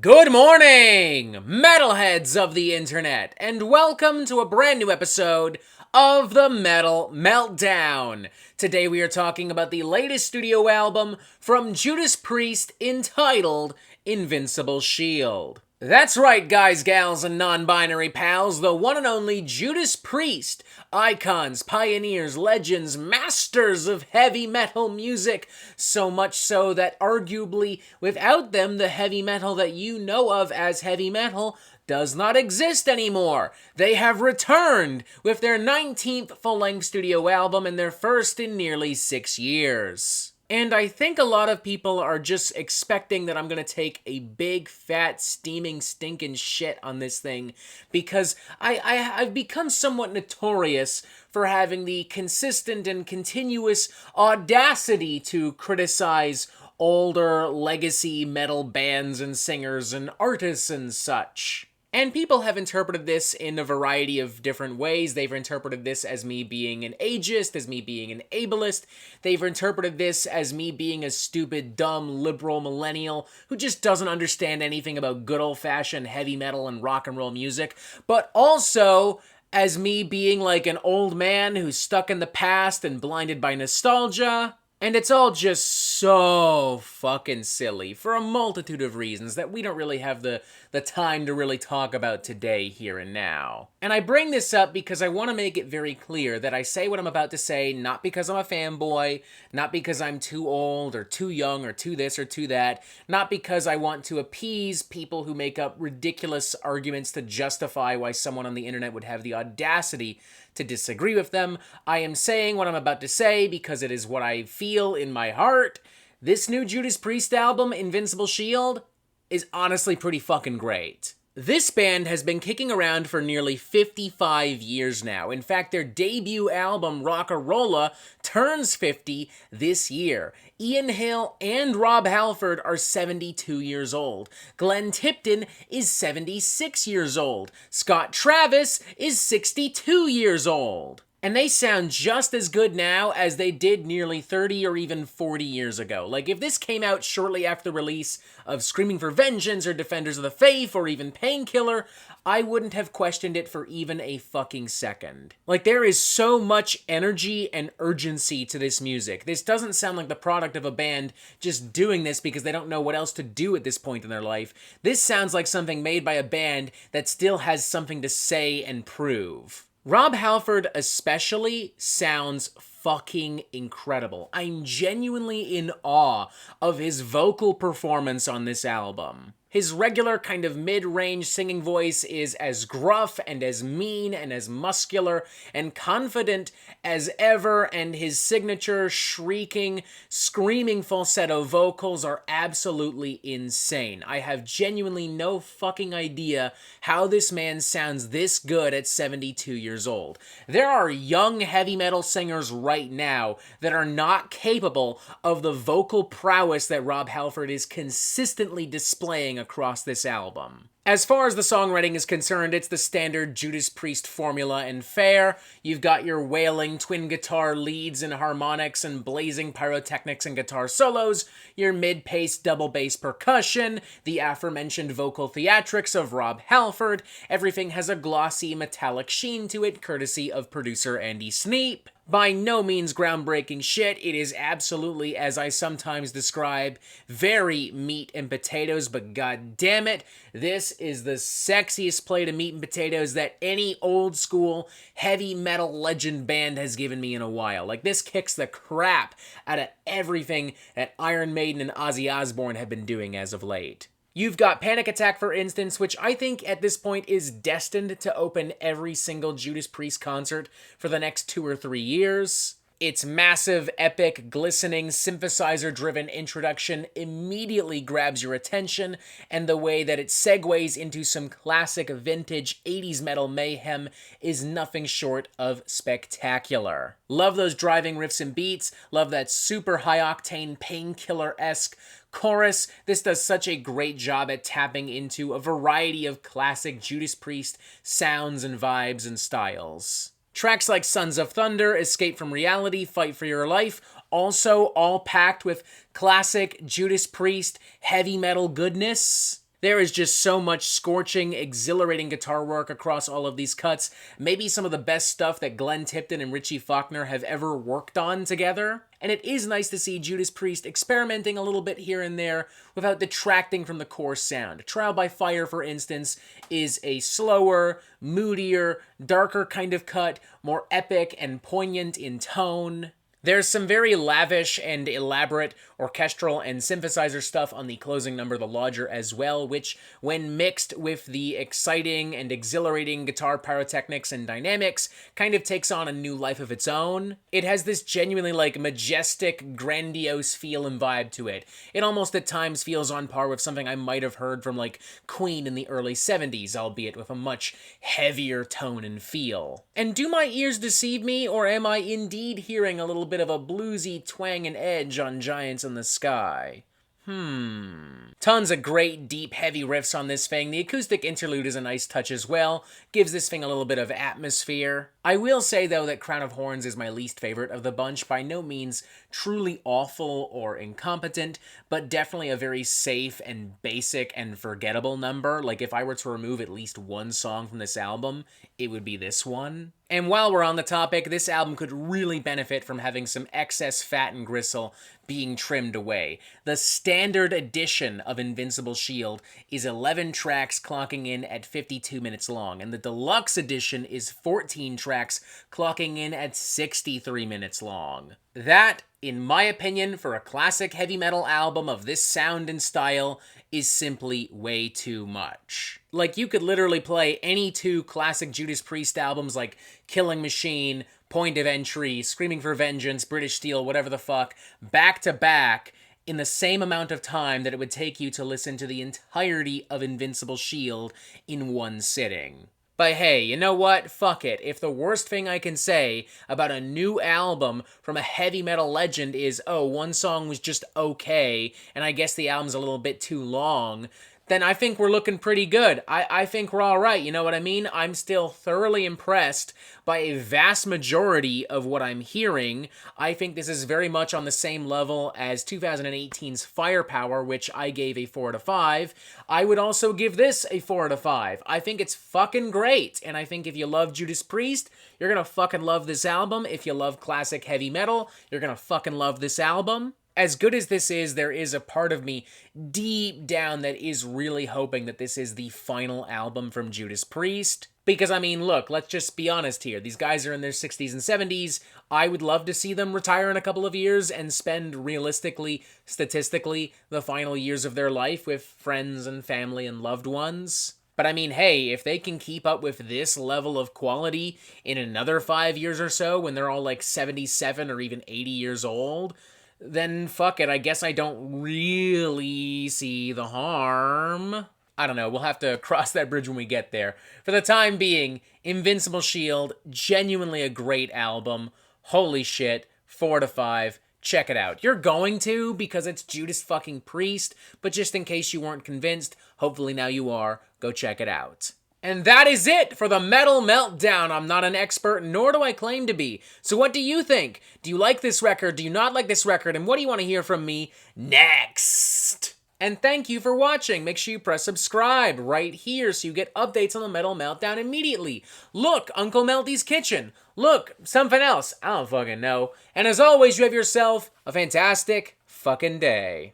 Good morning, metalheads of the internet, and welcome to a brand new episode of the Metal Meltdown. Today we are talking about the latest studio album from Judas Priest entitled Invincible Shield. That's right, guys, gals, and non-binary pals, the one and only Judas Priest, icons, pioneers, legends, masters of heavy metal music, so much so that arguably without them the heavy metal that you know of as heavy metal does not exist anymore. They have returned with their 19th full-length studio album and their first in nearly 6 years. And I think a lot of people are just expecting that I'm going to take a big, fat, steaming, stinking shit on this thing because I've become somewhat notorious for having the consistent and continuous audacity to criticize older legacy metal bands and singers and artists and such. And people have interpreted this in a variety of different ways. They've interpreted this as me being an ageist, as me being an ableist. They've interpreted this as me being a stupid, dumb, liberal millennial who just doesn't understand anything about good old-fashioned heavy metal and rock and roll music. But also as me being like an old man who's stuck in the past and blinded by nostalgia. And it's all just so fucking silly for a multitude of reasons that we don't really have the time to really talk about today, here and now. And I bring this up because I want to make it very clear that I say what I'm about to say not because I'm a fanboy, not because I'm too old or too young or too this or too that, not because I want to appease people who make up ridiculous arguments to justify why someone on the internet would have the audacity to disagree with them. I am saying what I'm about to say because it is what I feel in my heart. This new Judas Priest album, Invincible Shield, is honestly pretty fucking great. This band has been kicking around for nearly 55 years now. In fact, their debut album, Rock-A-Rolla, turns 50 this year. Ian Hill and Rob Halford are 72 years old. Glenn Tipton is 76 years old. Scott Travis is 62 years old. And they sound just as good now as they did nearly 30 or even 40 years ago. Like, if this came out shortly after the release of Screaming for Vengeance or Defenders of the Faith or even Painkiller, I wouldn't have questioned it for even a fucking second. Like, there is so much energy and urgency to this music. This doesn't sound like the product of a band just doing this because they don't know what else to do at this point in their life. This sounds like something made by a band that still has something to say and prove. Rob Halford especially sounds fucking incredible. I'm genuinely in awe of his vocal performance on this album. His regular kind of mid-range singing voice is as gruff and as mean and as muscular and confident as ever, and his signature shrieking, screaming falsetto vocals are absolutely insane. I have genuinely no fucking idea how this man sounds this good at 72 years old. There are young heavy metal singers right now that are not capable of the vocal prowess that Rob Halford is consistently displaying across this album. As far as the songwriting is concerned, it's the standard Judas Priest formula and fare. You've got your wailing twin guitar leads and harmonics and blazing pyrotechnics and guitar solos, your mid-paced double bass percussion, the aforementioned vocal theatrics of Rob Halford. Everything has a glossy metallic sheen to it, courtesy of producer Andy Sneap. By no means groundbreaking shit, it is absolutely, as I sometimes describe, very meat and potatoes, but god damn it, this is the sexiest plate of meat and potatoes that any old school heavy metal legend band has given me in a while. Like, this kicks the crap out of everything that Iron Maiden and Ozzy Osbourne have been doing as of late. You've got Panic Attack, for instance, which I think at this point is destined to open every single Judas Priest concert for the next 2 or 3 years. Its massive, epic, glistening, synthesizer-driven introduction immediately grabs your attention, and the way that it segues into some classic vintage 80s metal mayhem is nothing short of spectacular. Love those driving riffs and beats, love that super high-octane Painkiller-esque chorus. This does such a great job at tapping into a variety of classic Judas Priest sounds and vibes and styles. Tracks like Sons of Thunder, Escape from Reality, Fight for Your Life, also all packed with classic Judas Priest heavy metal goodness. There is just so much scorching, exhilarating guitar work across all of these cuts. Maybe some of the best stuff that Glenn Tipton and Richie Faulkner have ever worked on together. And it is nice to see Judas Priest experimenting a little bit here and there without detracting from the core sound. Trial by Fire, for instance, is a slower, moodier, darker kind of cut, more epic and poignant in tone. There's some very lavish and elaborate orchestral and synthesizer stuff on the closing number, The Lodger, as well, which, when mixed with the exciting and exhilarating guitar pyrotechnics and dynamics, kind of takes on a new life of its own. It has this genuinely, majestic, grandiose feel and vibe to it. It almost at times feels on par with something I might have heard from, Queen in the early 70s, albeit with a much heavier tone and feel. And do my ears deceive me, or am I indeed hearing a little bit of a bluesy twang and edge on Giants in the Sky? Tons of great, deep, heavy riffs on this thing. The acoustic interlude is a nice touch as well. Gives this thing a little bit of atmosphere. I will say, though, that Crown of Horns is my least favorite of the bunch. By no means truly awful or incompetent, but definitely a very safe and basic and forgettable number. If I were to remove at least one song from this album, it would be this one. And while we're on the topic, this album could really benefit from having some excess fat and gristle being trimmed away. The standard edition of Invincible Shield is 11 tracks clocking in at 52 minutes long, and the deluxe edition is 14 tracks clocking in at 63 minutes long. That, in my opinion, for a classic heavy metal album of this sound and style, is simply way too much. You could literally play any two classic Judas Priest albums like Killing Machine, Point of Entry, Screaming for Vengeance, British Steel, whatever the fuck, back to back in the same amount of time that it would take you to listen to the entirety of Invincible Shield in one sitting. But hey, you know what? Fuck it. If the worst thing I can say about a new album from a heavy metal legend is, oh, one song was just okay, and I guess the album's a little bit too long, then I think we're looking pretty good. I think we're all right, you know what I mean? I'm still thoroughly impressed by a vast majority of what I'm hearing. I think this is very much on the same level as 2018's Firepower, which I gave a 4 out of 5. I would also give this a 4 out of 5. I think it's fucking great, and I think if you love Judas Priest, you're gonna fucking love this album. If you love classic heavy metal, you're gonna fucking love this album. As good as this is, there is a part of me deep down that is really hoping that this is the final album from Judas Priest. Because, look, let's just be honest here. These guys are in their 60s and 70s. I would love to see them retire in a couple of years and spend, realistically, statistically, the final years of their life with friends and family and loved ones. But hey, if they can keep up with this level of quality in another 5 years or so, when they're all 77 or even 80 years old, then fuck it, I guess I don't really see the harm. I don't know, we'll have to cross that bridge when we get there. For the time being, Invincible Shield, genuinely a great album. Holy shit, 4 out of 5. Check it out. You're going to, because it's Judas fucking Priest, but just in case you weren't convinced, hopefully now you are, go check it out. And that is it for the Metal Meltdown. I'm not an expert, nor do I claim to be. So what do you think? Do you like this record? Do you not like this record? And what do you want to hear from me next? And thank you for watching. Make sure you press subscribe right here so you get updates on the Metal Meltdown immediately. Look, Uncle Melty's Kitchen. Look, something else. I don't fucking know. And as always, you have yourself a fantastic fucking day.